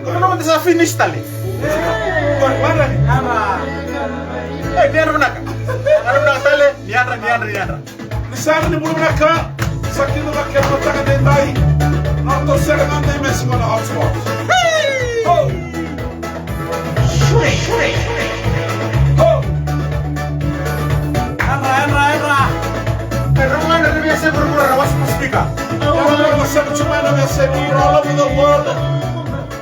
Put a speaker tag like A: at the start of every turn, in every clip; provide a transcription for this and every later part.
A: Ano naman sa finish tali? Mana nih? Niandra menaka. Ano menaka tali? Niandra.
B: Nisana ni bulu menaka. Sakit tu makan mata kan dendai. Nanti serangan DEMS mana hotspot. Oh. Oh.
A: Enra. Pero mana dia biasa berbuat rawas mustika.
B: Yang masa cuma biasa all over the world.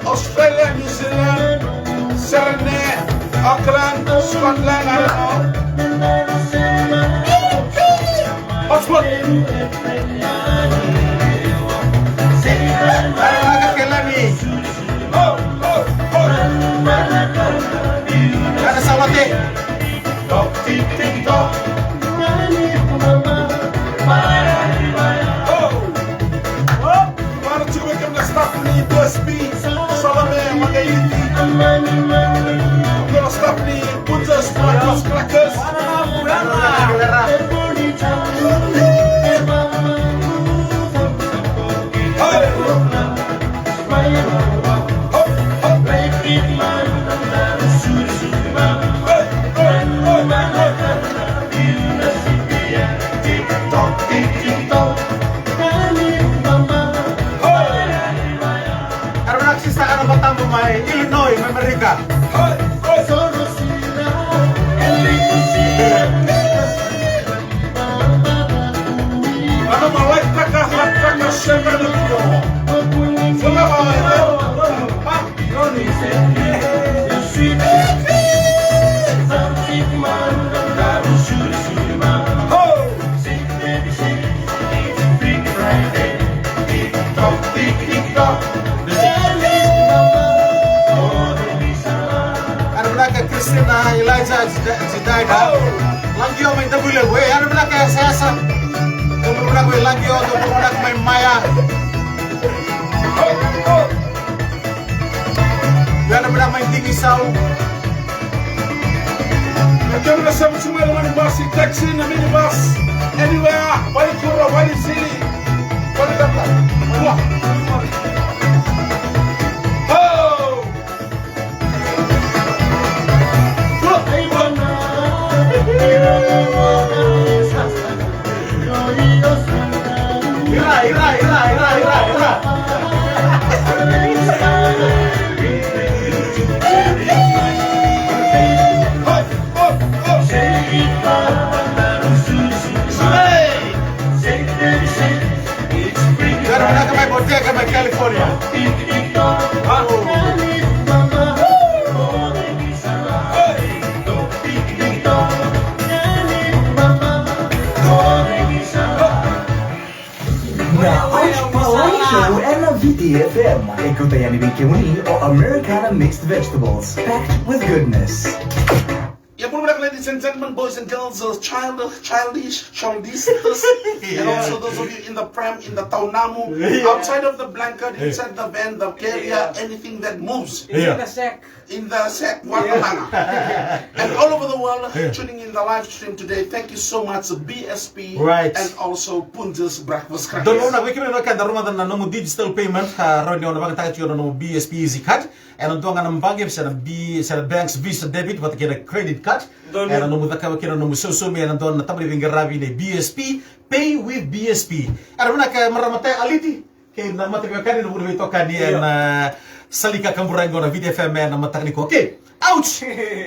B: Australia, New Zealand, Sydney, Auckland, Scotland, I don't know. Hotspot.
A: Ano menaka kelani?
B: Oh.
A: Ada sawate.
B: Tok tik tok. Mana cuba kena staff ni USP, Salame, Magaiti. Kena staff ni PUNJAS, Crackers.
A: Ano nagsisa ano batang may Illinois, may Amerika.
B: Ano malay taka Sema na video. Wala ba ito?
A: Ano menaka Christina Elijah Zidaida. Lagi yo may tabule we. Ano menaka Sesa. Kamu menaka we lagi yo, kamu menaka may Maya. Ano menaka may Tingisaw.
B: Kami na sa mga mga bus, taxi na minibus, anywhere, wali kura, wali sili, wali dapat. Wah. Oh.
A: Ira. Ano menaka may Bodega, may California.
C: Na Ouchh Palagi Show and na VitiFM. Ikutan yan ni KEMUNI o Americana Mixed Vegetables, packed with goodness.
B: Yeah, ladies and gentlemen, boys and girls, childish, and also those of you in the pram, in the taunamu, outside of the blanket, inside the van, the carrier, anything that moves.
A: Yeah.
B: In the sack, and all over the world, tuning in the live stream today. Thank you so much, BSP,
A: Right.
B: and also PUNJAS Breakfast Crackers.
A: Doon na wiki na kada ruma na no digital payment ron yo na bang tayo no BSP Easy Card and on nga nang bagay sa bank's Visa debit wat kina credit card and no mudaka kina no mususumi and doon na tabri ngarabi ni BSP pay with BSP. Ara na ka maramatay aliti kay na matay ka ni no VEITOKONI and salika kamburango na VitiFM na matakni ko. Okay. Ouch!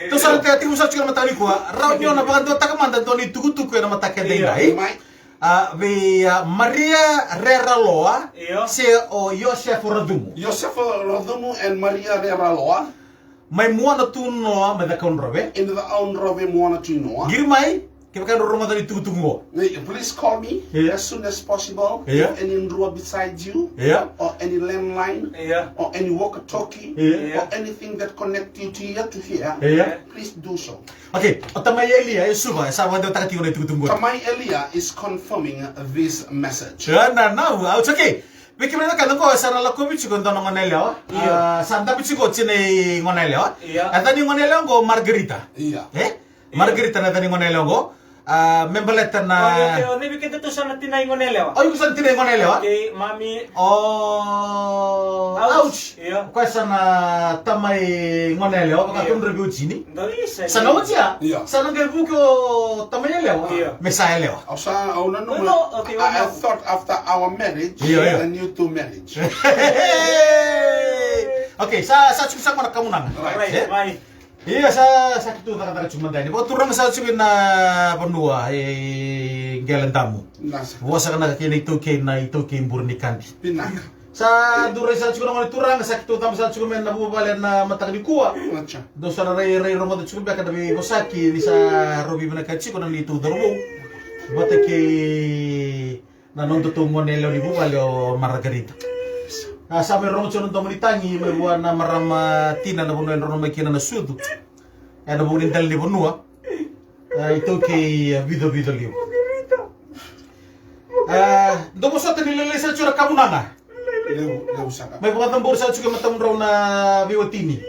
A: To sa tingin sa chika matali ko raw nyo na bang takamanda doon ni tugutuko na matake dai. Maria Reraloa, si o Joseph Radumu.
B: Joseph Radumu and Maria Reraloa.
A: May muana tuno may dakon robe.
B: In the own robe muana tuno.
A: Girmay, kaya kan roma dali tugutungo.
B: Please call me as soon as possible.
A: Yeah.
B: Any rua beside you, or any landline, or any walkie-talkie, or anything that connect you to here, please do so.
A: Okay, Tamay Elia is suba, sa wanda takati ko na tugutungo.
B: Tamay Elia is confirming this message.
A: It's okay. Biki na kan ko sa la ko bichi ko ndono ngoneleo. Sa nda bichi ko chine ngoneleo. Ata ni ngoneleo go Margarita. Margarita na tani ngoneleo go. Membaleta na
D: Nebi kita tu sana tinay ngonelewa.
A: Oh, yung saan tinay ngoneleo?
D: Okay, mami.
A: Oh, ouch.
D: Iyo.
A: Kwa sana tamay ngoneleo kakun review chini. Sana utia. Sana ngevuko tamay leo. Mesaya leo.
B: Asa I thought after our marriage, and you two marriage.
A: Okay, sa chusak mana kamu nang. Iya sa kitu kata cuma tadi. Waktu orang sa cuman na pendua gelen tamu. Wasa kana kini itu burnikan.
B: Pinak.
A: Sa dure sa cuman ngoni turang sa kitu tam sa cuman na bubalen na matag di kuwa. Do sa ray romo cuman baka dabi gosaki di sa robi bena kachi kono itu dormo. Batake na nondo tu ngonelo di bubalo margarita. Sabi romo chono to meritangi me buana marama tina na bono rono makina na sudu. Ana bono intel di bonua. Itu ke video liu. Domo sote ni lele sa chura kamunanga. May bukan tambor sa chuga matam raw na biwatini.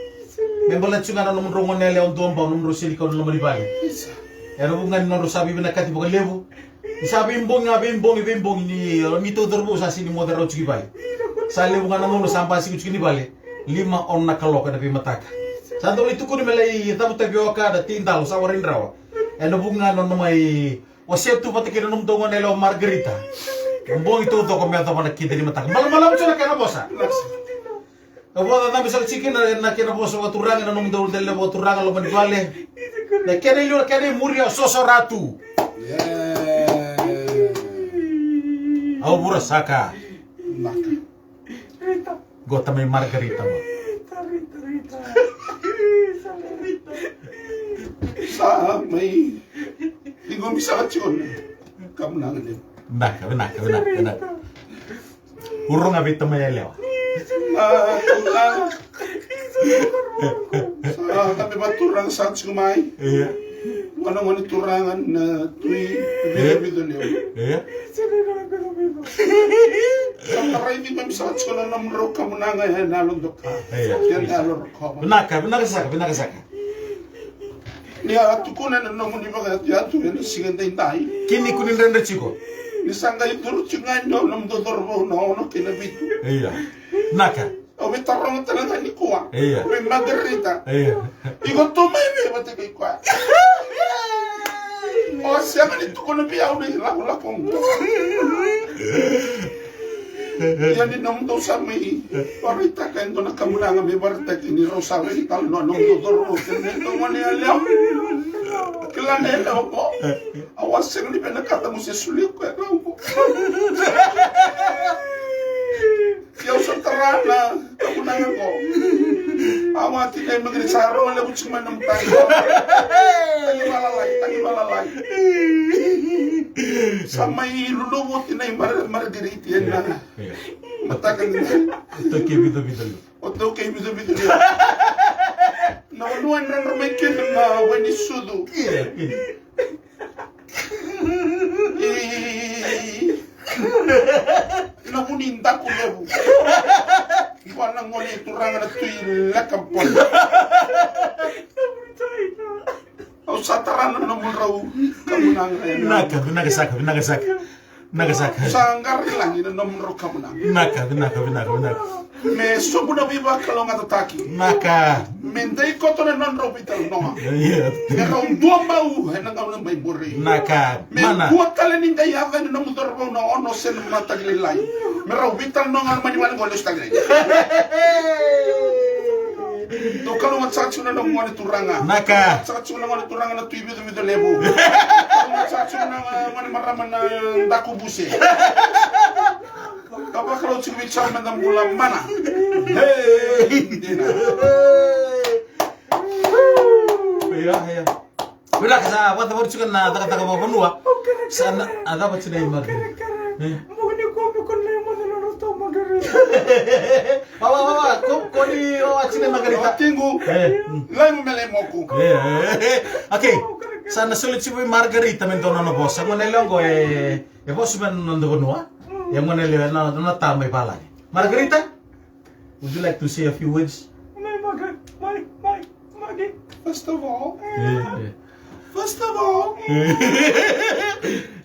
A: May balat chuga na nomro ngonele on domba nomro silikon no malibali. Era bungan no sabi binakati bukan lebu. Sabi imbong ni to dorbo sa sini moderaw chugi bai. Sali bunga namono sampai siku ni bale 5 on na kaloka na pimataka. Santo itu kuni melai tamu tagioka da tintal sa warin rawa. Eno bunga no mai wasep tu patikira num tongo nelo margarita. Mbong itu to komento mana kita di mataka. Malam-malam cuna kana bosa. Kaboda na bisal chicken na kena bosa wa turanga na num dol del wa turanga lo manibale. Na kena ilo kena muria sosoratu. Au burasaka. Gota may margarita mo.
B: Sa may hindi ko bisa katsyon. Kamu nangan din.
A: Benak. Urong abit may elew.
B: Sa kami ba turang sa kumay?
A: Iya.
B: Ano turangan na tuy video niyo.
A: Iya.
B: Sa taray di ba bisa katsyon na namro kamu nangan nalundok ka.
A: Iya.
B: Yan nalor ko.
A: Benak saka.
B: Niya tukunan na naman iba kaya tiyatu yan siganda intay.
A: Kini kunin renda chiko.
B: Nisanga ituro chungan do nam dodorbo no kinabitu.
A: Iya. Naka.
B: O tarong talaga ni kuwa.
A: Iya.
B: May margarita.
A: Iya.
B: Igo tumay me bate kay kuwa. O siya man ito ko na biyaw na hilako-lakong. Yan din naman daw sa may parita kayo doon na kamulangan may barita kini Rosario ital no anong dodorbo. Ito mo niya liyaw. Kailan na ilaw po. Awas siya nga nakata mo siya sulit ko. Yaw sa tarana. Kamulangan ko. Awatin na yung magrisaro. Wala mo siya man ng tayo. Tangi malalay. Sa may lulubot na yung margarita yan na. Matagal na.
A: Ito kay bito.
B: Oto kay bito. Nawanuan na naman kayo na wani sudo. Nakuninda ko lebu. Iwan lang wala iturangan at tuwi lakampon. O sa taranan naman raw kamunangan. Nagasaka. Sa angari lang ina naman raw kamunangan.
A: Naka.
B: Me subo na biba kalong atataki.
A: Naka.
B: Menday ko to na non raw vital no.
A: Iya.
B: Pero dua mau henang ang may buri.
A: Naka.
B: Me
A: Mana?
B: buat kalian yang gaya kan na motor raw na ono sen mataglilay. Me raw vital no ang maniwala ko alos taglay. Do kalong at sakso na nang mga turangan.
A: Naka.
B: Sakso na mga turangan na tuwi bito lebo. Kalong at sakso na mga maraman na dako buse. Kapag kalau cumi sama dengan bulan mana?
A: Iya. Bila kasa apa tahu juga na taka mau penua. Sana ada apa cina imar. Bawa, kau ni cina margarita.
B: Tunggu. Lain melemoku.
A: Oke. Sana sulit cuma margarita mentono no bos. Aku nelong ko bos men nondo penua. Yang mana lihat na tamay pala. Margarita, would you like to say a few words?
B: First of all,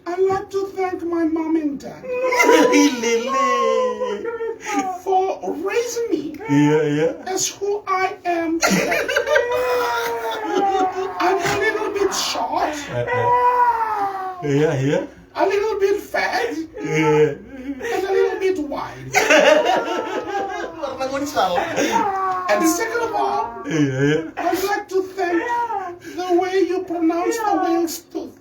B: I I'd like to thank my mom and dad for raising me as who I am today. I'm a little bit short, a little bit fat, and a little bit wide. And second of all, I'd like to thank the way you pronounce the whale's tooth.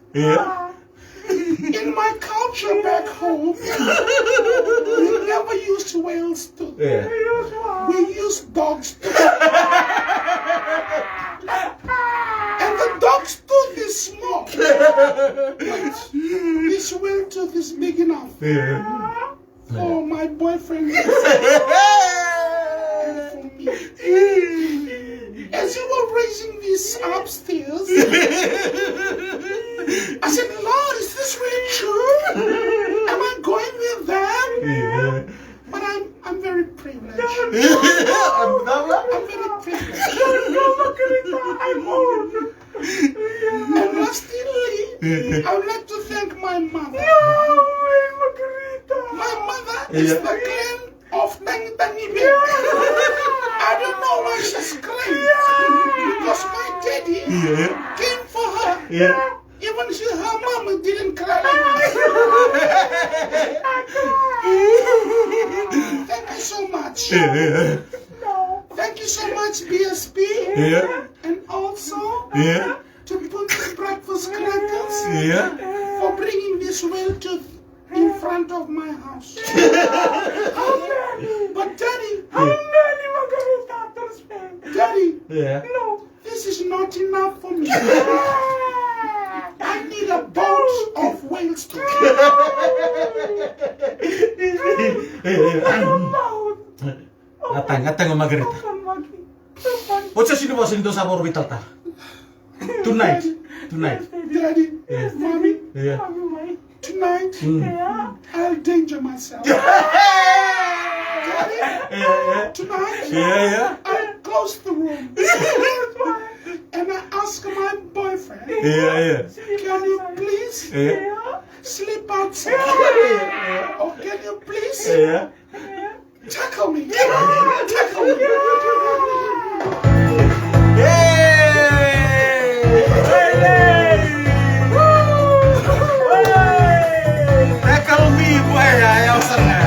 B: In my culture back home, we never used whale's tooth. We used dog's tooth. And the dog's tooth is small. But this whale tooth is big enough for my boyfriend and for me. As you were raising this upstairs, I said, Lord, is this really true? Am I going with them? But I'm very privileged. I'm very privileged. And lastly, I would like to thank my mother. My mother is the clan of Tangi Tangi Baby. I don't know why she's crying. Because my daddy came for her. Even her mama didn't cry like me. Thank you so much. Thank you so much, BSP. And also to PUNJAS Breakfast Crackers for bringing this whale tooth in front of my house. But Daddy, Daddy, no, this is not enough for me. I need a boat of whales tooth.
A: Atang Margarita. What's a cinema in those abor vitata? Tonight.
B: Daddy, Mommy, tonight, I'll danger myself. Daddy, tonight, I'll close the room. And I ask my boyfriend, can you please sleep outside? Or can you please tackle me? Tackle me.
A: Tackle me, boy, ayaw sana.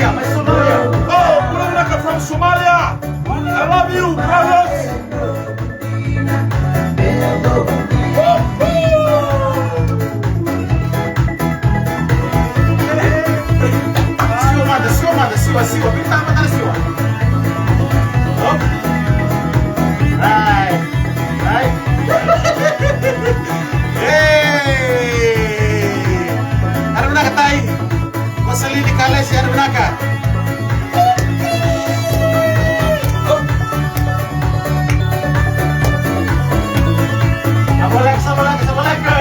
A: Somalia, my Somalia.
B: Oh, Brother from Somalia. I love you, brothers.
A: Siwa, kita apa tadi siwa? Oh, right. Hey, ada mana katai? Masali di kales ada mana ka? Sabalak ka.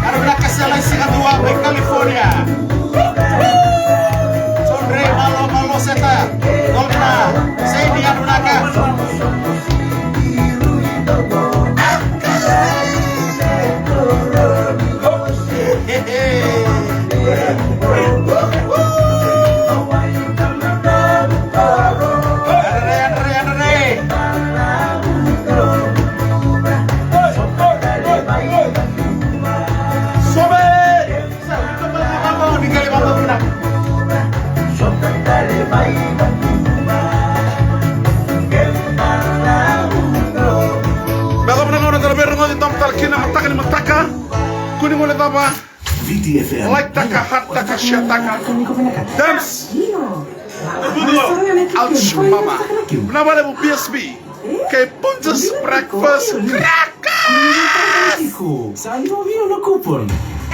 A: Ada mana kasih si kedua di California? Sondre malo seta golna saya dia dunaka
B: KINA mataka kuning ulit apa?
C: VitiFM.
B: Like taka, hat taka, share taka. DEMS. OUCHHMAMA. Benar-benar bu PSB. Kayak PUNJAS breakfast. Krakas.
C: Saan mo na kupon?